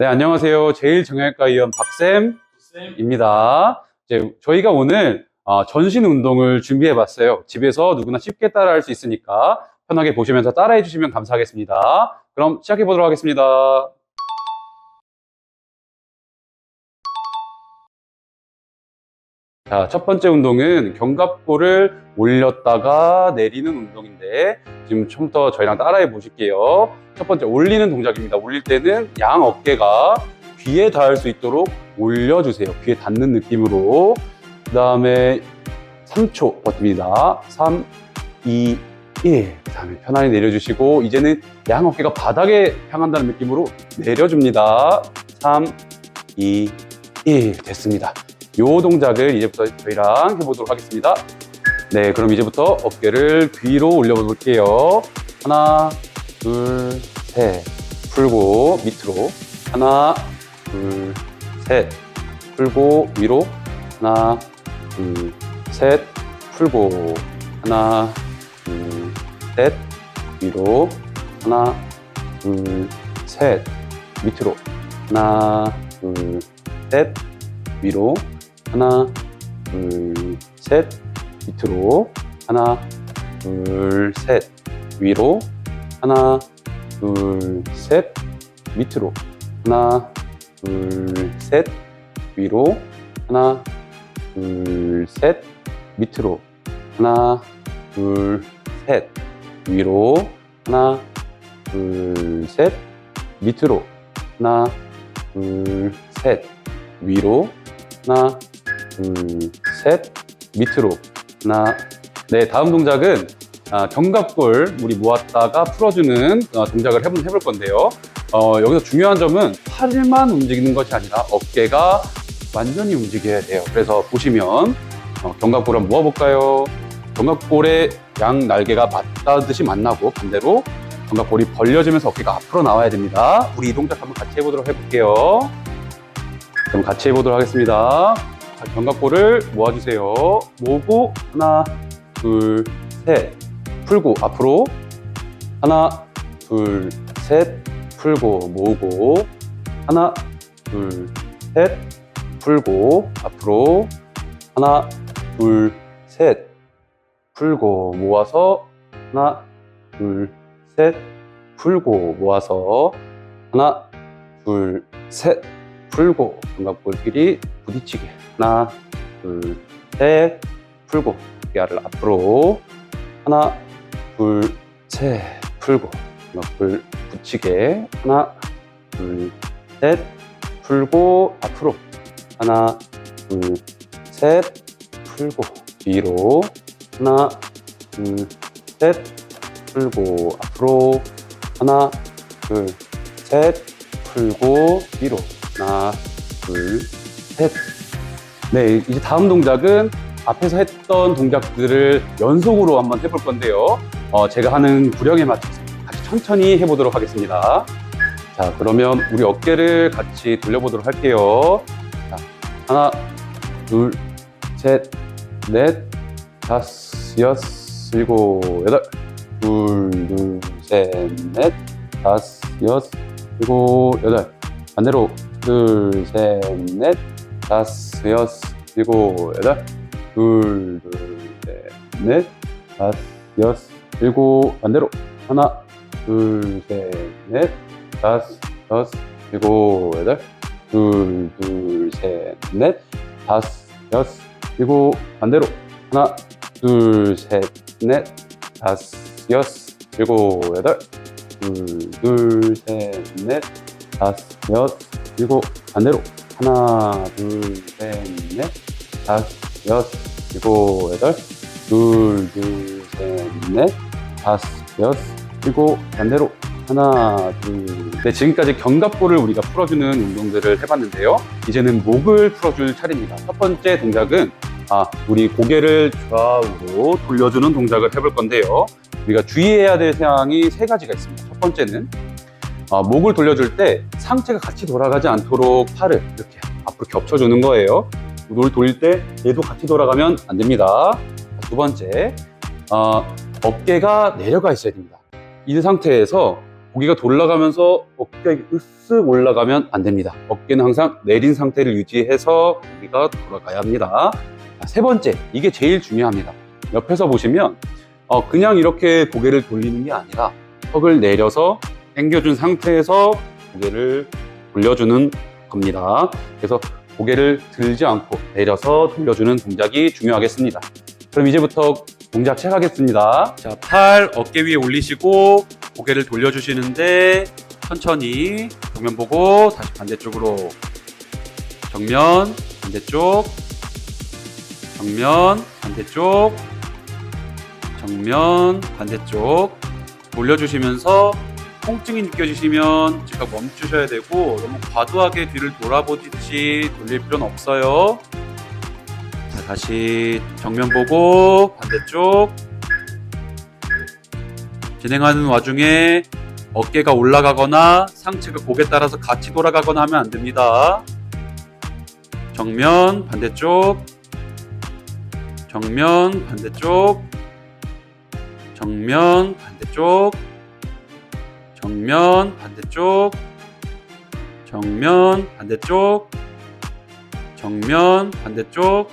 네, 안녕하세요. 제일정형외과의원 박쌤입니다. 저희가 오늘 전신 운동을 준비해 봤어요. 집에서 누구나 쉽게 따라할 수 있으니까 편하게 보시면서 따라해 주시면 감사하겠습니다. 그럼 시작해 보도록 하겠습니다. 자, 첫 번째 운동은 견갑골을 올렸다가 내리는 운동인데 지금 처음부터 저희랑 따라해 보실게요. 첫 번째 올리는 동작입니다. 올릴 때는 양 어깨가 귀에 닿을 수 있도록 올려주세요. 귀에 닿는 느낌으로. 그 다음에 3초 버팁니다. 3, 2, 1. 그 다음에 편안히 내려주시고 이제는 양 어깨가 바닥에 향한다는 느낌으로 내려줍니다. 3, 2, 1. 됐습니다. 이 동작을 이제부터 저희랑 해보도록 하겠습니다. 네, 그럼 이제부터 어깨를 뒤로 올려볼게요. 하나, 둘, 셋. 풀고 밑으로. 하나, 둘, 셋. 풀고 위로. 하나, 둘, 셋. 풀고. 하나, 둘, 셋. 위로. 하나, 둘, 셋. 밑으로. 하나, 둘, 셋. 위로. 하나, 둘, 셋. 밑으로. 하나, 둘, 셋. 위로. 하나, 둘, 셋. 밑으로. 하나, 둘, 셋. 위로. 하나, 둘, 셋. 밑으로. 하나, 둘, 셋. 위로. 하나, 둘, 셋. 밑으로. 하나, 둘, 셋. 위로. 하나, 둘, 셋. 밑으로. 하나. 네, 다음 동작은 견갑골 우리 모았다가 풀어주는 동작을 해볼 건데요. 여기서 중요한 점은 팔만 움직이는 것이 아니라 어깨가 완전히 움직여야 돼요. 그래서 보시면 견갑골 한번 모아볼까요? 견갑골의 양 날개가 맞닿듯이 만나고 반대로 견갑골이 벌려지면서 어깨가 앞으로 나와야 됩니다. 우리 이 동작 한번 같이 해보도록 해볼게요. 그럼 같이 해보도록 하겠습니다. 자, 견갑골을 모아주세요. 모으고 하나, 둘, 셋. 풀고 앞으로. 하나, 둘, 셋. 풀고 모으고. 하나, 둘, 셋. 풀고 앞으로. 하나, 둘, 셋. 풀고 모아서. 하나, 둘, 셋. 풀고 모아서. 하나, 둘, 셋. 풀고 견갑골끼리 부딪히게. 하나, 둘, 셋. 풀고 어깨를 앞으로. 하나, 둘, 셋. 풀고 견갑골 붙이게. 하나, 둘, 셋. 풀고 앞으로. 하나, 둘, 셋. 풀고 뒤로. 하나, 둘, 셋. 풀고 앞으로. 하나, 둘, 셋. 풀고 뒤로. 하나, 둘, 셋. 네, 이제 다음 동작은 앞에서 했던 동작들을 연속으로 한번 해볼 건데요. 제가 하는 구령에 맞춰서 같이 천천히 해보도록 하겠습니다. 자, 그러면 우리 어깨를 같이 돌려보도록 할게요. 자, 하나, 둘, 셋, 넷, 다섯, 여섯, 일곱, 여덟. 둘, 둘, 셋, 넷, 다섯, 여섯, 일곱, 여덟. 반대로 둘, 셋, 넷, 다섯, 여섯, 일곱, 여덟. 둘, 둘, 셋, 넷, 다섯, 여섯, 일곱. 반대로 하나, 둘, 셋, 넷, 다섯, 여섯, 일곱, 여덟. 둘, 둘, 셋, 넷, 다섯, 여섯, 일곱. 반대로 하나, 둘, 셋, 넷, 다섯, 여섯, 일곱, 여덟. 둘, 둘, 셋, 넷, 다섯, 여섯, 일곱. 반대로 하나, 둘, 셋, 넷, 다섯, 여섯, 일곱, 여덟. 둘, 둘, 셋, 넷, 다섯, 여섯, 일곱. 반대로 하나, 둘. 네, 지금까지 견갑골을 우리가 풀어주는 운동들을 해봤는데요. 이제는 목을 풀어줄 차례입니다. 첫 번째 동작은 우리 고개를 좌우로 돌려주는 동작을 해볼 건데요. 우리가 주의해야 될 사항이 세 가지가 있습니다. 첫 번째는 목을 돌려줄 때 상체가 같이 돌아가지 않도록 팔을 이렇게 앞으로 겹쳐주는 거예요. 목을 돌릴 때 얘도 같이 돌아가면 안 됩니다. 두 번째, 어깨가 내려가 있어야 됩니다. 이 상태에서 고개가 돌아가면서 어깨가 으쓱 올라가면 안 됩니다. 어깨는 항상 내린 상태를 유지해서 고개가 돌아가야 합니다. 자, 세 번째, 이게 제일 중요합니다. 옆에서 보시면 그냥 이렇게 고개를 돌리는 게 아니라 턱을 내려서 당겨준 상태에서 고개를 돌려주는 겁니다. 그래서 고개를 들지 않고 내려서 돌려주는 동작이 중요하겠습니다. 그럼 이제부터 동작 시작하겠습니다. 자, 팔 어깨 위에 올리시고 고개를 돌려주시는데 천천히 정면 보고 다시 반대쪽으로 정면, 반대쪽, 정면, 반대쪽, 정면, 반대쪽 돌려주시면서 통증이 느껴지시면 즉각 멈추셔야 되고 너무 과도하게 뒤를 돌아보듯이 돌릴 필요는 없어요. 자, 다시 정면 보고 반대쪽 진행하는 와중에 어깨가 올라가거나 상체가 고개 따라서 같이 돌아가거나 하면 안 됩니다. 정면, 반대쪽, 정면, 반대쪽, 정면, 반대쪽, 정면, 반대쪽, 정면, 반대쪽, 정면, 반대쪽.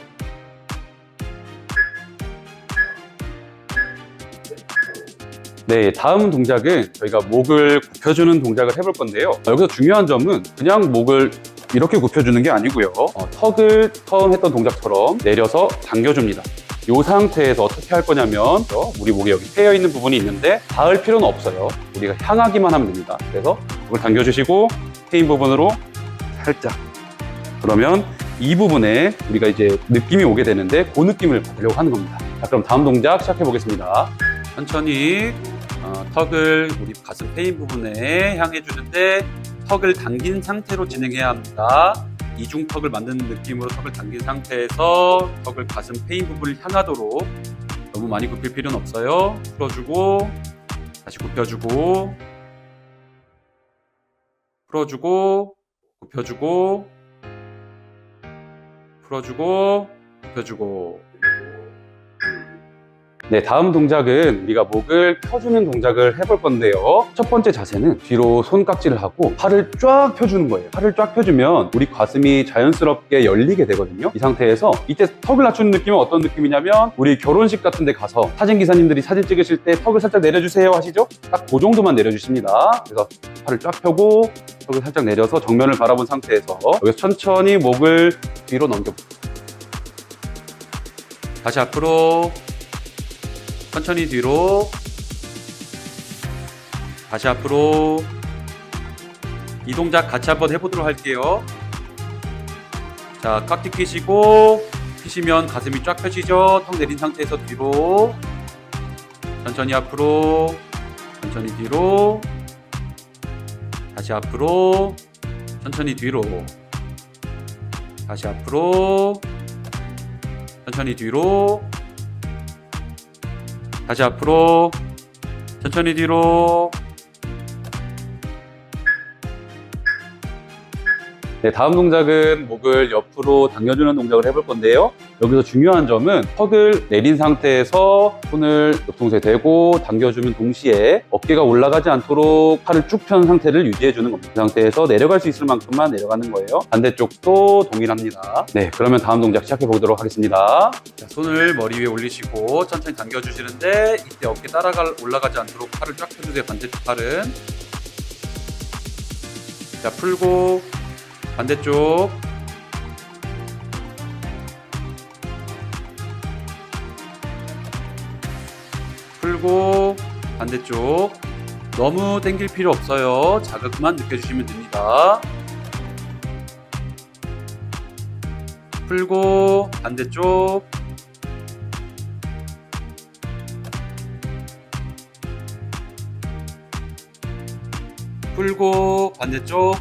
네, 다음 동작은 저희가 목을 굽혀주는 동작을 해볼 건데요. 여기서 중요한 점은 그냥 목을 이렇게 굽혀주는 게 아니고요. 턱을 처음 했던 동작처럼 내려서 당겨줍니다. 이 상태에서 어떻게 할 거냐면 우리 목에 여기 패여 있는 부분이 있는데 닿을 필요는 없어요. 우리가 향하기만 하면 됩니다. 그래서 목을 당겨주시고 패인 부분으로 살짝, 그러면 이 부분에 우리가 이제 느낌이 오게 되는데 그 느낌을 받으려고 하는 겁니다. 자, 그럼 다음 동작 시작해 보겠습니다. 천천히 턱을 우리 가슴 패인 부분에 향해 주는데 턱을 당긴 상태로 진행해야 합니다. 이중턱을 만드는 느낌으로 턱을 당긴 상태에서 턱을 가슴 패인 부분을 향하도록, 너무 많이 굽힐 필요는 없어요. 풀어주고 다시 굽혀주고 풀어주고 굽혀주고 풀어주고 굽혀주고. 네, 다음 동작은 우리가 목을 펴주는 동작을 해볼 건데요. 첫 번째 자세는 뒤로 손깍지를 하고 팔을 쫙 펴주는 거예요. 팔을 쫙 펴주면 우리 가슴이 자연스럽게 열리게 되거든요. 이 상태에서 이때 턱을 낮추는 느낌은 어떤 느낌이냐면 우리 결혼식 같은 데 가서 사진기사님들이 사진 찍으실 때 턱을 살짝 내려주세요 하시죠? 딱 그 정도만 내려주십니다. 그래서 팔을 쫙 펴고 턱을 살짝 내려서 정면을 바라본 상태에서 여기서 천천히 목을 뒤로 넘겨볼게요. 다시 앞으로, 천천히 뒤로, 다시 앞으로. 이 동작 같이 한번 해보도록 할게요. 자, 깍지 끼시고 피시면 가슴이 쫙 펴지죠. 턱 내린 상태에서 뒤로, 천천히 앞으로, 천천히 뒤로, 다시 앞으로, 천천히 뒤로, 다시 앞으로, 천천히 뒤로, 다시 앞으로, 천천히 뒤로. 네, 다음 동작은 목을 옆으로 당겨주는 동작을 해볼 건데요. 여기서 중요한 점은 턱을 내린 상태에서 손을 옆통수에 대고 당겨주면 동시에 어깨가 올라가지 않도록 팔을 쭉 편 상태를 유지해주는 겁니다. 그 상태에서 내려갈 수 있을 만큼만 내려가는 거예요. 반대쪽도 동일합니다. 네, 그러면 다음 동작 시작해 보도록 하겠습니다. 자, 손을 머리 위에 올리시고 천천히 당겨주시는데 이때 어깨 올라가지 않도록 팔을 쫙 펴주세요. 반대쪽 팔은. 자, 풀고 반대쪽, 풀고 반대쪽. 너무 당길 필요 없어요. 자극만 느껴주시면 됩니다. 풀고 반대쪽, 풀고 반대쪽,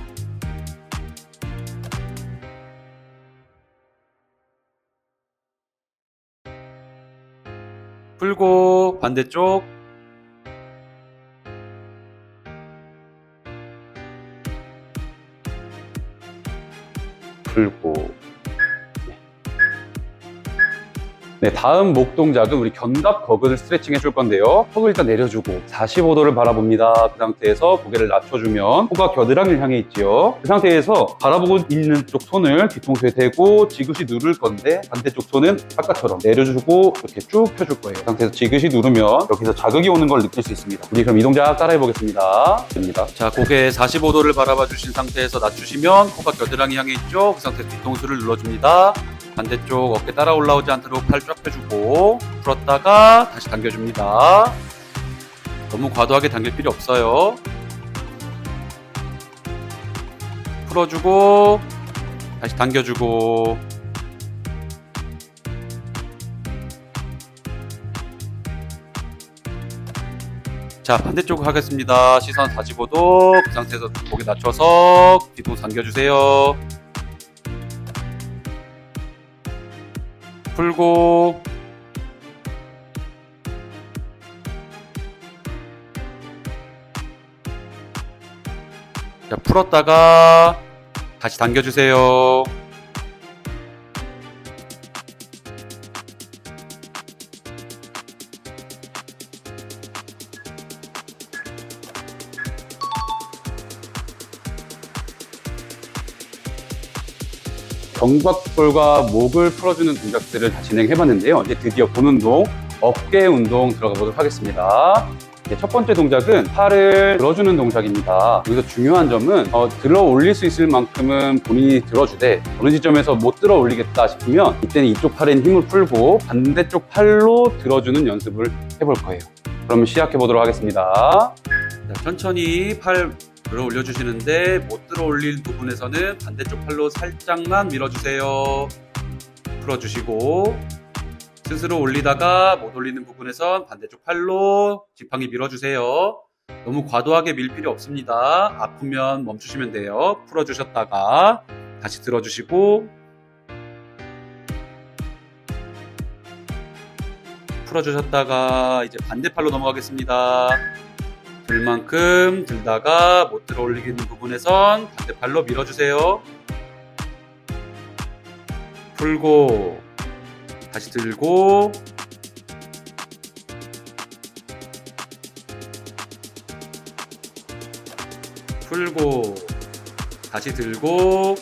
풀고 반대쪽, 풀고. 네, 다음 목 동작은 우리 견갑 거근을 스트레칭 해줄 건데요. 턱을 일단 내려주고 45도를 바라봅니다. 그 상태에서 고개를 낮춰주면 코가 겨드랑이를 향해 있지요. 그 상태에서 바라보고 있는 쪽 손을 뒤통수에 대고 지그시 누를 건데 반대쪽 손은 아까처럼 내려주고 이렇게 쭉 펴줄 거예요. 그 상태에서 지그시 누르면 여기서 자극이 오는 걸 느낄 수 있습니다. 우리 그럼 이 동작 따라해 보겠습니다. 됩니다. 자, 고개 45도를 바라봐 주신 상태에서 낮추시면 코가 겨드랑이 향해 있죠. 그 상태에서 뒤통수를 눌러줍니다. 반대쪽 어깨 따라 올라오지 않도록 팔 쫙 펴주고 풀었다가 다시 당겨줍니다. 너무 과도하게 당길 필요 없어요. 풀어주고 다시 당겨주고 자, 반대쪽 하겠습니다. 시선 45도 그 상태에서 고개 낮춰서 뒤통수 당겨주세요. 풀고 자, 풀었다가 다시 당겨주세요. 견갑골과 목을 풀어주는 동작들을 다 진행해봤는데요. 이제 드디어 본 운동, 어깨 운동 들어가 보도록 하겠습니다. 첫 번째 동작은 팔을 들어주는 동작입니다. 여기서 중요한 점은 들어 올릴 수 있을 만큼은 본인이 들어주되 어느 지점에서 못 들어 올리겠다 싶으면 이때는 이쪽 팔에 힘을 풀고 반대쪽 팔로 들어주는 연습을 해볼 거예요. 그럼 시작해 보도록 하겠습니다. 자, 천천히 팔 들어 올려주시는데 못 들어 올릴 부분에서는 반대쪽 팔로 살짝만 밀어주세요. 풀어주시고 스스로 올리다가 못 올리는 부분에선 반대쪽 팔로 지팡이 밀어주세요. 너무 과도하게 밀 필요 없습니다. 아프면 멈추시면 돼요. 풀어주셨다가 다시 들어주시고 풀어주셨다가 이제 반대팔로 넘어가겠습니다. 들 만큼 들다가 못 들어 올리는 부분에선 반대팔로 밀어주세요. 풀고 다시 들고 풀고 다시 들고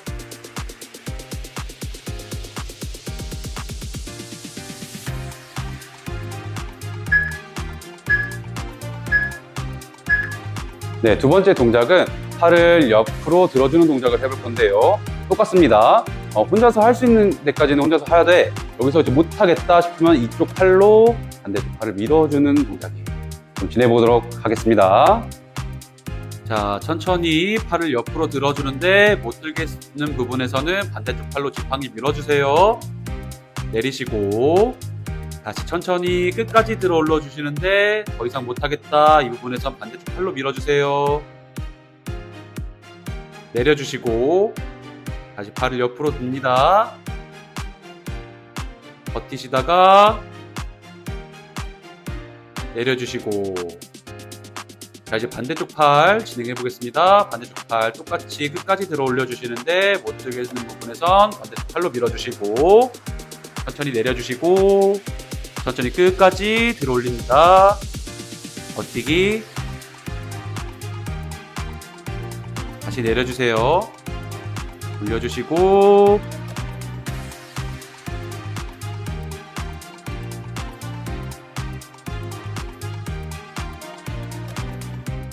네, 두 번째 동작은 팔을 옆으로 들어주는 동작을 해볼 건데요. 똑같습니다. 혼자서 할 수 있는 데까지는 혼자서 해야 돼. 여기서 이제 못하겠다 싶으면 이쪽 팔로 반대쪽 팔을 밀어주는 동작이에요. 좀 진해보도록 하겠습니다. 자, 천천히 팔을 옆으로 들어주는데 못 들겠는 부분에서는 반대쪽 팔로 지팡이 밀어주세요. 내리시고 다시 천천히 끝까지 들어 올려 주시는데 더 이상 못하겠다 이 부분에선 반대쪽 팔로 밀어주세요. 내려주시고 다시 팔을 옆으로 듭니다. 버티시다가 내려주시고 자, 이제 반대쪽 팔 진행해 보겠습니다. 반대쪽 팔 똑같이 끝까지 들어 올려 주시는데 못 들겠는 부분에선 반대쪽 팔로 밀어주시고 천천히 내려주시고 천천히 끝까지 들어 올립니다. 버티기 다시 내려주세요. 올려주시고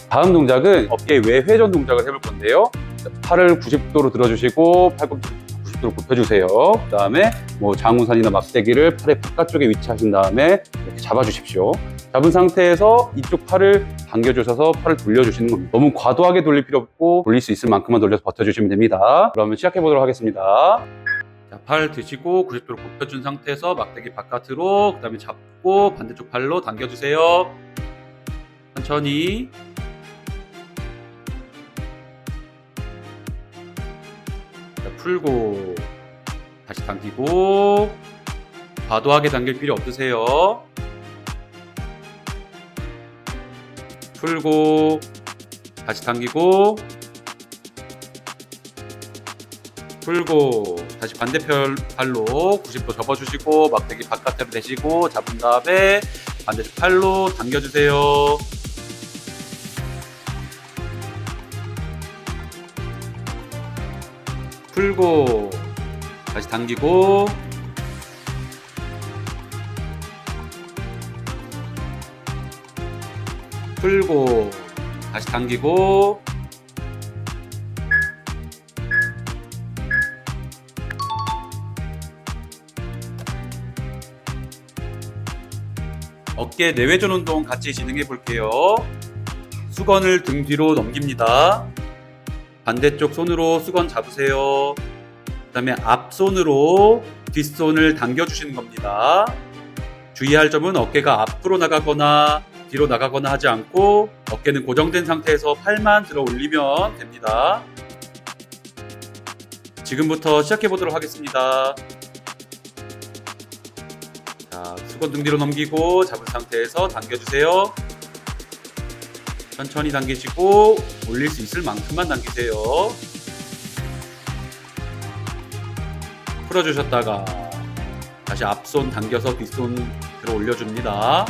다음 동작은 어깨 외회전 동작을 해볼 건데요. 팔을 90도로 들어주시고 팔꿈치 90도로 굽혀주세요. 그 다음에 장우산이나 막대기를 팔의 바깥쪽에 위치하신 다음에 이렇게 잡아주십시오. 잡은 상태에서 이쪽 팔을 당겨주셔서 팔을 돌려주시는 겁니다. 너무 과도하게 돌릴 필요 없고 돌릴 수 있을 만큼만 돌려서 버텨주시면 됩니다. 그러면 시작해 보도록 하겠습니다. 자, 팔 드시고 90도로 굽혀준 상태에서 막대기 바깥으로 그 다음에 잡고 반대쪽 팔로 당겨주세요. 천천히 자, 풀고 다시 당기고 과도하게 당길 필요 없으세요. 풀고 다시 당기고 풀고 다시 반대편 팔로 90도 접어주시고 막대기 바깥으로 대시고 잡은 다음에 반대쪽 팔로 당겨주세요. 풀고 다시 당기고 풀고 다시 당기고 어깨 내외전 운동 같이 진행해 볼게요. 수건을 등 뒤로 넘깁니다. 반대쪽 손으로 수건 잡으세요. 그 다음에 앞손으로 뒷손을 당겨주시는 겁니다. 주의할 점은 어깨가 앞으로 나가거나 뒤로 나가거나 하지 않고 어깨는 고정된 상태에서 팔만 들어 올리면 됩니다. 지금부터 시작해 보도록 하겠습니다. 자, 수건 등 뒤로 넘기고 잡은 상태에서 당겨주세요. 천천히 당기시고 올릴 수 있을 만큼만 당기세요. 풀어주셨다가 다시 앞손 당겨서 뒷손 들어 올려줍니다.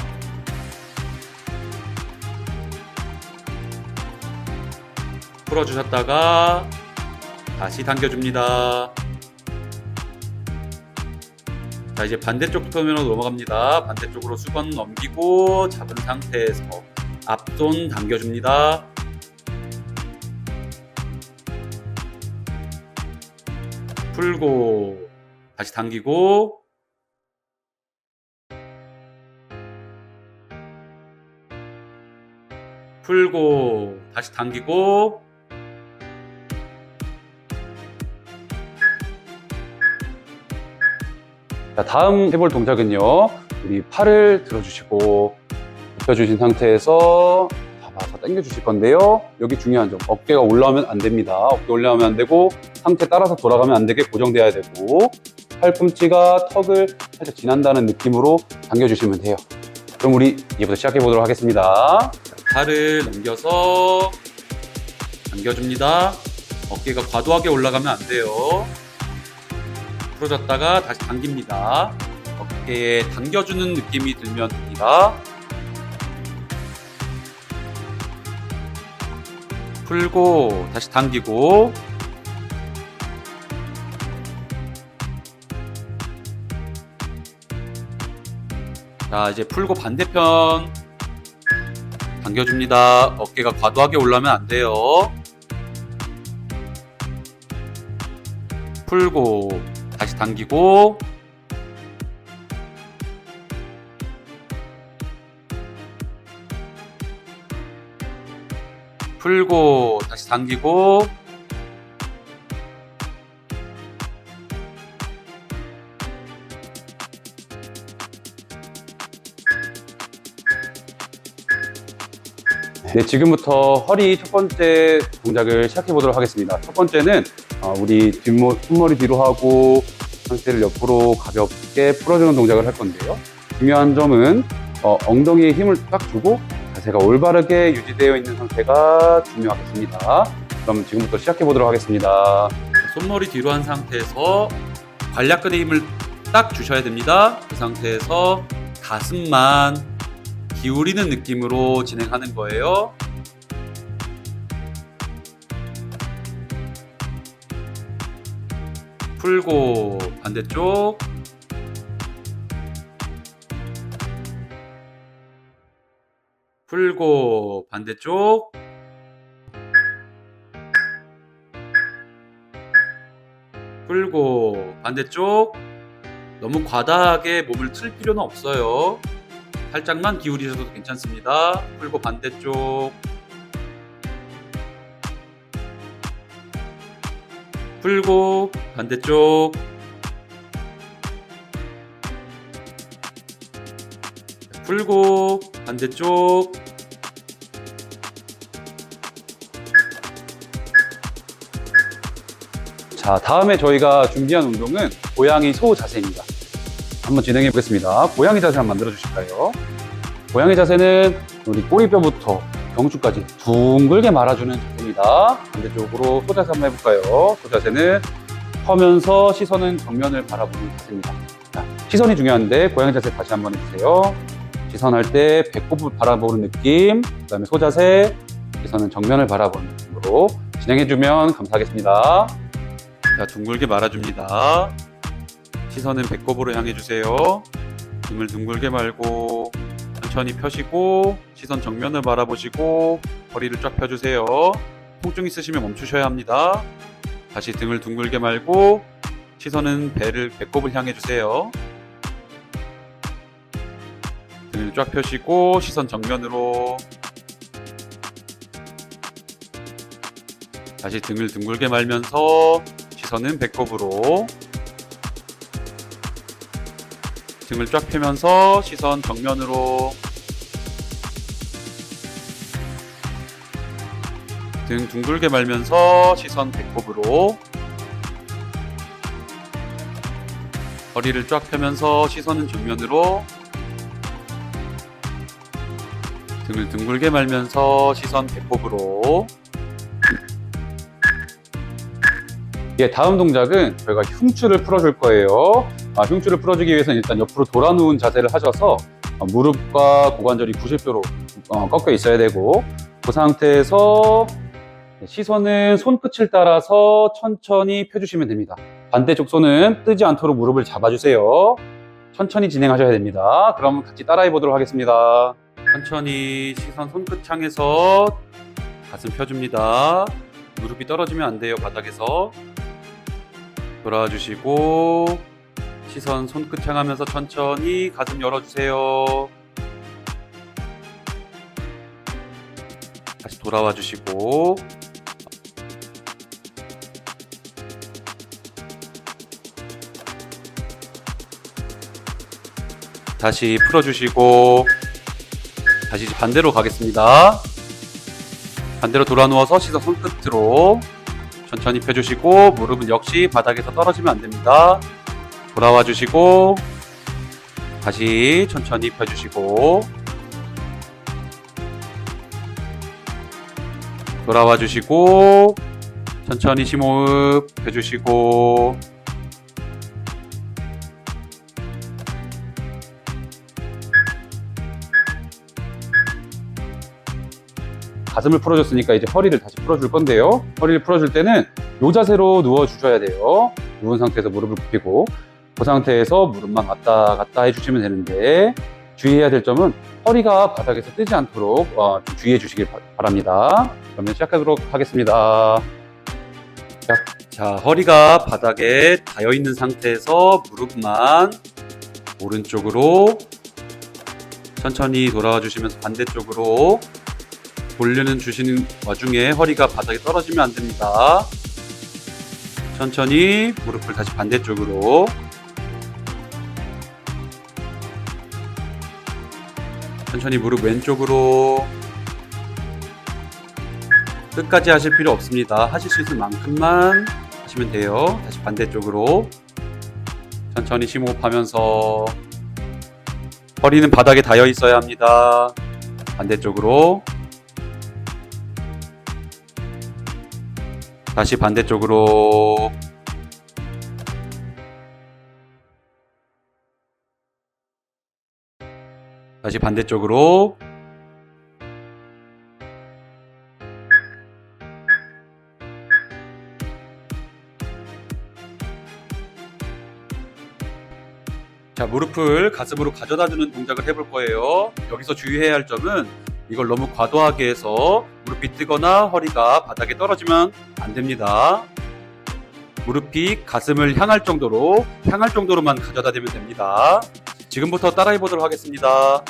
풀어주셨다가 다시 당겨줍니다. 자, 이제 반대쪽 턴으로 넘어갑니다. 반대쪽으로 수건 넘기고 잡은 상태에서 앞손 당겨줍니다. 풀고 다시 당기고 풀고 다시 당기고 자, 다음 해볼 동작은요, 우리 팔을 들어주시고 굽혀주신 상태에서 잡아서 당겨 주실 건데요. 여기 중요한 점, 어깨가 올라오면 안 됩니다. 어깨 올라오면 안 되고 상태 따라서 돌아가면 안 되게 고정돼야 되고 팔꿈치가 턱을 살짝 지난다는 느낌으로 당겨주시면 돼요. 그럼 우리 이제부터 시작해 보도록 하겠습니다. 팔을 넘겨서 당겨줍니다. 어깨가 과도하게 올라가면 안 돼요. 풀어졌다가 다시 당깁니다. 어깨에 당겨주는 느낌이 들면 됩니다. 풀고 다시 당기고 자, 이제 풀고 반대편 당겨줍니다. 어깨가 과도하게 올라오면 안 돼요. 풀고 다시 당기고 풀고 다시 당기고 네, 지금부터 허리 첫 번째 동작을 시작해 보도록 하겠습니다. 첫 번째는 우리 손머리 뒤로 하고 상체를 옆으로 가볍게 풀어주는 동작을 할 건데요. 중요한 점은 엉덩이에 힘을 딱 주고 자세가 올바르게 유지되어 있는 상태가 중요하겠습니다. 그럼 지금부터 시작해 보도록 하겠습니다. 손머리 뒤로 한 상태에서 관략근에 힘을 딱 주셔야 됩니다. 그 상태에서 가슴만 기울이는 느낌으로 진행하는 거예요. 풀고 반대쪽 풀고 반대쪽 풀고 반대쪽 너무 과다하게 몸을 틀 필요는 없어요. 살짝만 기울이셔도 괜찮습니다. 풀고 반대쪽 풀고 반대쪽 풀고 반대쪽 자, 다음에 저희가 준비한 운동은 고양이 소 자세입니다. 한번 진행해 보겠습니다. 고양이 자세 한번 만들어 주실까요? 고양이 자세는 우리 꼬리뼈부터 경추까지 둥글게 말아주는 자세입니다. 반대쪽으로 소 자세 한번 해볼까요? 소 자세는 퍼면서 시선은 정면을 바라보는 자세입니다. 자, 시선이 중요한데 고양이 자세 다시 한번 해주세요. 시선할 때 배꼽을 바라보는 느낌, 그 다음에 소자세, 시선은 정면을 바라보는 느낌으로 진행해주면 감사하겠습니다. 자, 둥글게 말아줍니다. 시선은 배꼽으로 향해주세요. 등을 둥글게 말고 천천히 펴시고 시선 정면을 바라보시고 허리를 쫙 펴주세요. 통증 있으시면 멈추셔야 합니다. 다시 등을 둥글게 말고 시선은 배꼽을 향해주세요. 등을 쫙 펴시고 시선 정면으로 다시 등을 둥글게 말면서 시선은 배꼽으로 등을 쫙 펴면서 시선 정면으로 등 둥글게 말면서 시선 배꼽으로 허리를 쫙 펴면서 시선은 정면으로 등을 둥글게 말면서 시선 배꼽으로. 예, 다음 동작은 저희가 흉추를 풀어줄 거예요. 흉추를 풀어주기 위해서는 일단 옆으로 돌아 누운 자세를 하셔서 무릎과 고관절이 90도로 꺾여 있어야 되고, 그 상태에서 시선은 손끝을 따라서 천천히 펴주시면 됩니다. 반대쪽 손은 뜨지 않도록 무릎을 잡아주세요. 천천히 진행하셔야 됩니다. 그럼 같이 따라해 보도록 하겠습니다. 천천히 시선 손끝 향해서 가슴 펴줍니다. 무릎이 떨어지면 안 돼요. 바닥에서 돌아와 주시고 시선 손끝 향하면서 천천히 가슴 열어주세요. 다시 돌아와 주시고 다시 풀어주시고 다시 반대로 가겠습니다. 반대로 돌아 누워서 시선 손끝으로 천천히 펴주시고 무릎은 역시 바닥에서 떨어지면 안 됩니다. 돌아와 주시고 다시 천천히 펴주시고 돌아와 주시고 천천히 심호흡 펴주시고 가슴을 풀어줬으니까 이제 허리를 다시 풀어줄 건데요. 허리를 풀어줄 때는 이 자세로 누워 주셔야 돼요. 누운 상태에서 무릎을 굽히고 그 상태에서 무릎만 왔다 갔다 해주시면 되는데, 주의해야 될 점은 허리가 바닥에서 뜨지 않도록 좀 주의해 주시길 바랍니다. 그러면 시작하도록 하겠습니다. 자, 허리가 바닥에 닿여 있는 상태에서 무릎만 오른쪽으로 천천히 돌아와 주시면서 반대쪽으로 볼륨을 주시는 와중에 허리가 바닥에 떨어지면 안 됩니다. 천천히 무릎을 다시 반대쪽으로 천천히 무릎 왼쪽으로 끝까지 하실 필요 없습니다. 하실 수 있을 만큼만 하시면 돼요. 다시 반대쪽으로 천천히 심호흡하면서 허리는 바닥에 닿여 있어야 합니다. 반대쪽으로 다시 반대쪽으로 다시 반대쪽으로 자, 무릎을 가슴으로 가져다주는 동작을 해볼 거예요. 여기서 주의해야 할 점은 이걸 너무 과도하게 해서 무릎이 뜨거나 허리가 바닥에 떨어지면 안 됩니다. 무릎이 가슴을 향할 정도로만 가져다 대면 됩니다. 지금부터 따라해 보도록 하겠습니다.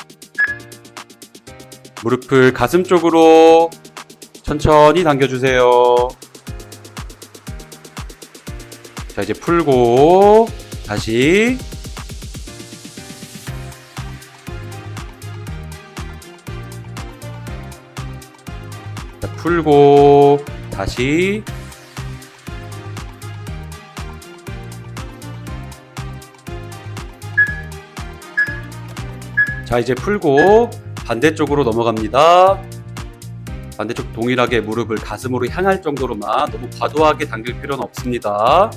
무릎을 가슴 쪽으로 천천히 당겨주세요. 자, 이제 풀고 다시 풀고 다시 자, 이제 풀고 반대쪽으로 넘어갑니다. 반대쪽 동일하게 무릎을 가슴으로 향할 정도로만, 너무 과도하게 당길 필요는 없습니다.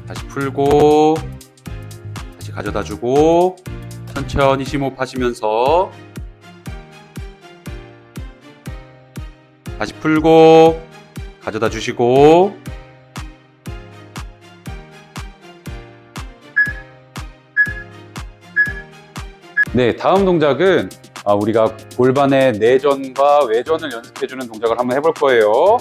다시 풀고 다시 가져다 주고 천천히 심호흡 하시면서 다시 풀고 가져다 주시고 네, 다음 동작은 우리가 골반의 내전과 외전을 연습해주는 동작을 한번 해볼 거예요.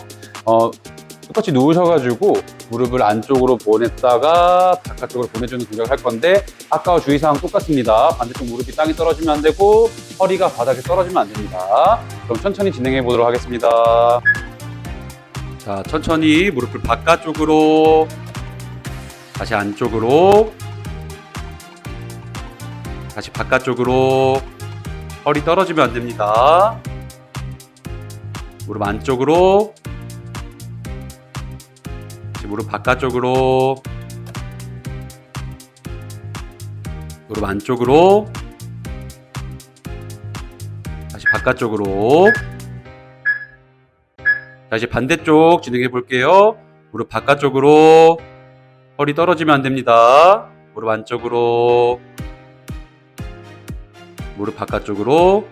똑같이 누우셔가지고 무릎을 안쪽으로 보냈다가 바깥쪽으로 보내주는 동작을 할 건데 아까와 주의사항 똑같습니다. 반대쪽 무릎이 땅에 떨어지면 안 되고 허리가 바닥에 떨어지면 안 됩니다. 그럼 천천히 진행해 보도록 하겠습니다. 자, 천천히 무릎을 바깥쪽으로 다시 안쪽으로 다시 바깥쪽으로 허리 떨어지면 안 됩니다. 무릎 안쪽으로 무릎 바깥쪽으로 무릎 안쪽으로 다시 바깥쪽으로 다시 반대쪽 진행해 볼게요. 무릎 바깥쪽으로 허리 떨어지면 안 됩니다. 무릎 안쪽으로 무릎 바깥쪽으로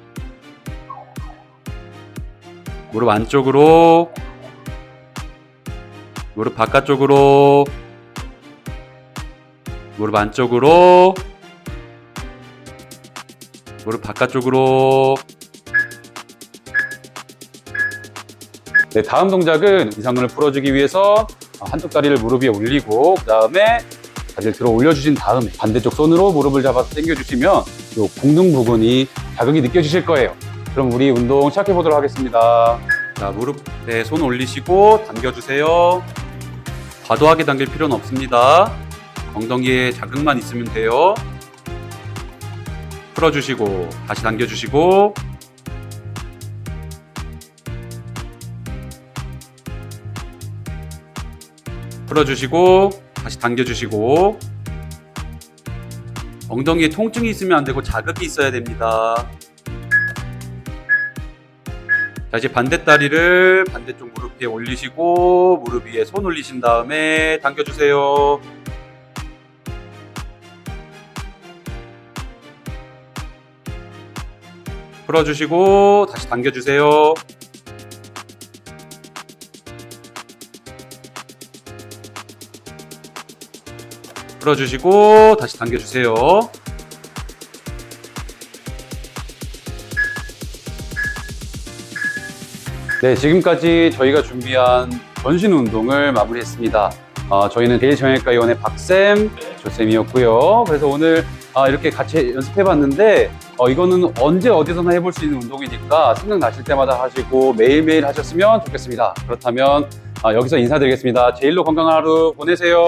무릎 안쪽으로 무릎 바깥쪽으로 무릎 안쪽으로 무릎 바깥쪽으로. 네, 다음 동작은 이상근을 풀어주기 위해서 한쪽 다리를 무릎 위에 올리고 그 다음에 다리를 들어 올려주신 다음에 반대쪽 손으로 무릎을 잡아서 당겨주시면 이 공등 부분이 자극이 느껴지실 거예요. 그럼 우리 운동 시작해 보도록 하겠습니다. 자, 무릎에 손 올리시고 당겨주세요. 과도하게 당길 필요는 없습니다. 엉덩이에 자극만 있으면 돼요. 풀어주시고 다시 당겨주시고 풀어주시고 다시 당겨주시고. 엉덩이에 통증이 있으면 안 되고 자극이 있어야 됩니다. 자, 이제 반대 다리를 반대쪽 무릎 위에 올리시고 무릎 위에 손 올리신 다음에 당겨주세요. 풀어주시고 다시 당겨주세요. 풀어주시고 다시 당겨주세요. 네, 지금까지 저희가 준비한 전신 운동을 마무리했습니다. 저희는 대일정형외과의원의 박쌤, 조쌤이었고요. 그래서 오늘 이렇게 같이 연습해봤는데 이거는 언제 어디서나 해볼 수 있는 운동이니까 생각나실 때마다 하시고 매일매일 하셨으면 좋겠습니다. 그렇다면 여기서 인사드리겠습니다. 제일로 건강한 하루 보내세요.